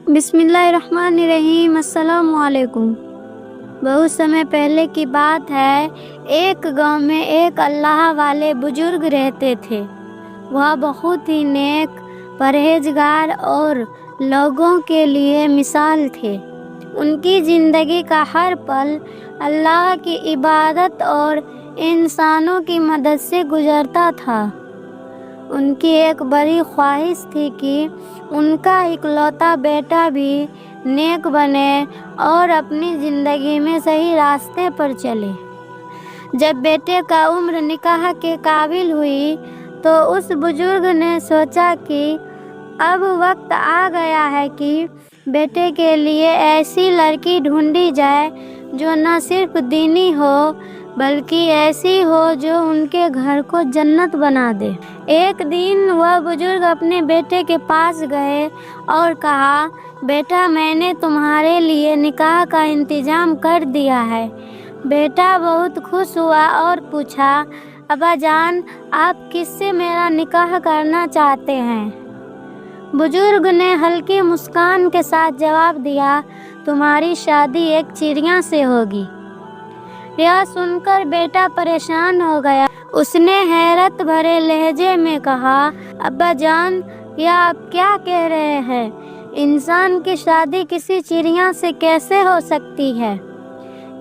बिस्मिल्लाहिर्रहमानिर्रहीम। अस्सलाम वालेकुम। बहुत समय पहले की बात है, एक गांव में एक अल्लाह वाले बुजुर्ग रहते थे। वह बहुत ही नेक, परहेजगार और लोगों के लिए मिसाल थे। उनकी ज़िंदगी का हर पल अल्लाह की इबादत और इंसानों की मदद से गुजरता था। उनकी एक बड़ी ख्वाहिश थी कि उनका इकलौता बेटा भी नेक बने और अपनी ज़िंदगी में सही रास्ते पर चले। जब बेटे का उम्र निकाह के काबिल हुई तो उस बुजुर्ग ने सोचा कि अब वक्त आ गया है कि बेटे के लिए ऐसी लड़की ढूंढी जाए जो न सिर्फ दीनी हो बल्कि ऐसी हो जो उनके घर को जन्नत बना दे। एक दिन वह बुजुर्ग अपने बेटे के पास गए और कहा, बेटा, मैंने तुम्हारे लिए निकाह का इंतजाम कर दिया है। बेटा बहुत खुश हुआ और पूछा, अब्बा जान, आप किससे मेरा निकाह करना चाहते हैं? बुजुर्ग ने हल्की मुस्कान के साथ जवाब दिया, तुम्हारी शादी एक चिड़िया से होगी। यह सुनकर बेटा परेशान हो गया। उसने हैरत भरे लहजे में कहा, अब्बा जान, यह आप क्या कह रहे हैं? इंसान की शादी किसी चिड़िया से कैसे हो सकती है?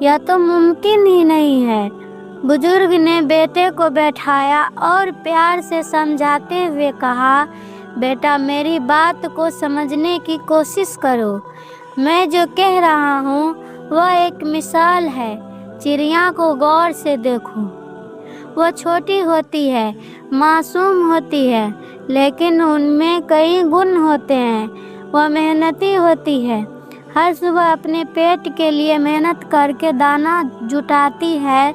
यह तो मुमकिन ही नहीं है। बुजुर्ग ने बेटे को बैठाया और प्यार से समझाते हुए कहा, बेटा, मेरी बात को समझने की कोशिश करो। मैं जो कह रहा हूँ वह एक मिसाल है। चिड़िया को गौर से देखो। वह छोटी होती है, मासूम होती है, लेकिन उनमें कई गुण होते हैं। वह मेहनती होती है, हर सुबह अपने पेट के लिए मेहनत करके दाना जुटाती है,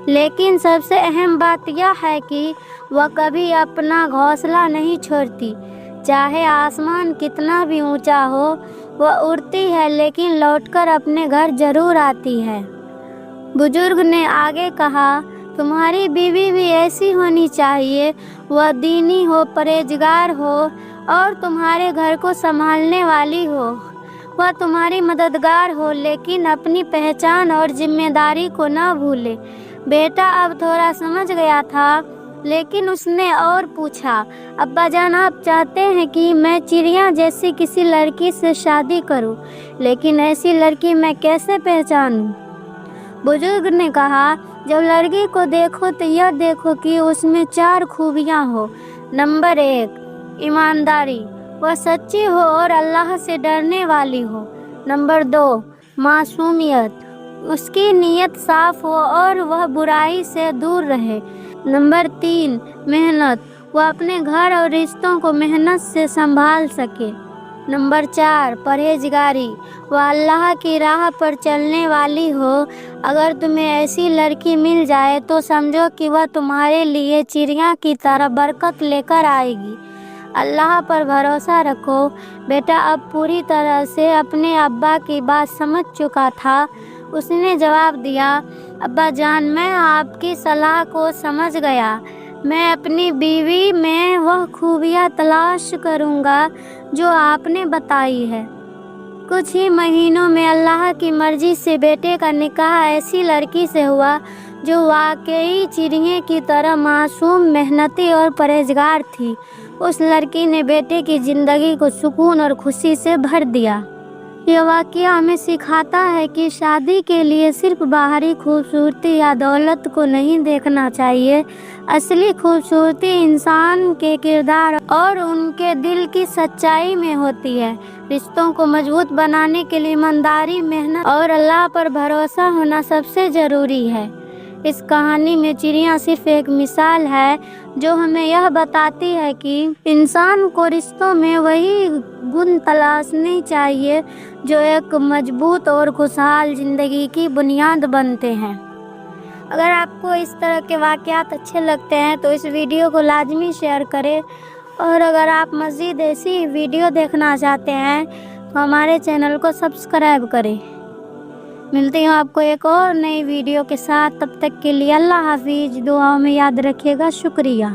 लेकिन सबसे अहम बात यह है कि वह कभी अपना घोंसला नहीं छोड़ती। चाहे आसमान कितना भी ऊंचा हो, वह उड़ती है लेकिन लौटकर अपने घर जरूर आती है। बुजुर्ग ने आगे कहा, तुम्हारी बीवी भी ऐसी होनी चाहिए। वह दीनी हो, परहेजगार हो और तुम्हारे घर को संभालने वाली हो। वह तुम्हारी मददगार हो, लेकिन अपनी पहचान और जिम्मेदारी को न भूले। बेटा अब थोड़ा समझ गया था, लेकिन उसने और पूछा, अब्बा जान, आप चाहते हैं कि मैं चिड़िया जैसी किसी लड़की से शादी करूं, लेकिन ऐसी लड़की मैं कैसे पहचानूं? बुजुर्ग ने कहा, जब लड़की को देखो तो यह देखो कि उसमें 4 खूबियां हो। नंबर 1, ईमानदारी, वह सच्ची हो और अल्लाह से डरने वाली हो। नंबर 2, मासूमियत, उसकी नीयत साफ हो और वह बुराई से दूर रहे। नंबर 3, मेहनत, वह अपने घर और रिश्तों को मेहनत से संभाल सके। नंबर 4, परहेजगारी, वह अल्लाह की राह पर चलने वाली हो। अगर तुम्हें ऐसी लड़की मिल जाए तो समझो कि वह तुम्हारे लिए चिड़िया की तरह बरकत लेकर आएगी। अल्लाह पर भरोसा रखो। बेटा अब पूरी तरह से अपने अब्बा की बात समझ चुका था। उसने जवाब दिया, अब्बा जान, मैं आपकी सलाह को समझ गया। मैं अपनी बीवी में वह खूबियाँ तलाश करूँगा जो आपने बताई है। कुछ ही महीनों में अल्लाह की मर्जी से बेटे का निकाह ऐसी लड़की से हुआ जो वाकई चिड़िया की तरह मासूम, मेहनती और परहेजगार थी। उस लड़की ने बेटे की ज़िंदगी को सुकून और खुशी से भर दिया। यह वाक़या हमें सिखाता है कि शादी के लिए सिर्फ बाहरी खूबसूरती या दौलत को नहीं देखना चाहिए। असली खूबसूरती इंसान के किरदार और उनके दिल की सच्चाई में होती है। रिश्तों को मजबूत बनाने के लिए ईमानदारी, मेहनत और अल्लाह पर भरोसा होना सबसे ज़रूरी है। इस कहानी में चिड़िया सिर्फ एक मिसाल है जो हमें यह बताती है कि इंसान को रिश्तों में वही गुण तलाशनी चाहिए जो एक मजबूत और खुशहाल ज़िंदगी की बुनियाद बनते हैं। अगर आपको इस तरह के वाक़यात अच्छे लगते हैं तो इस वीडियो को लाजमी शेयर करें, और अगर आप मज़ीद ऐसी वीडियो देखना चाहते हैं तो हमारे चैनल को सब्सक्राइब करें। मिलती हूँ आपको एक और नई वीडियो के साथ। तब तक के लिए अल्लाह हाफिज़। दुआओं में याद रखिएगा। शुक्रिया।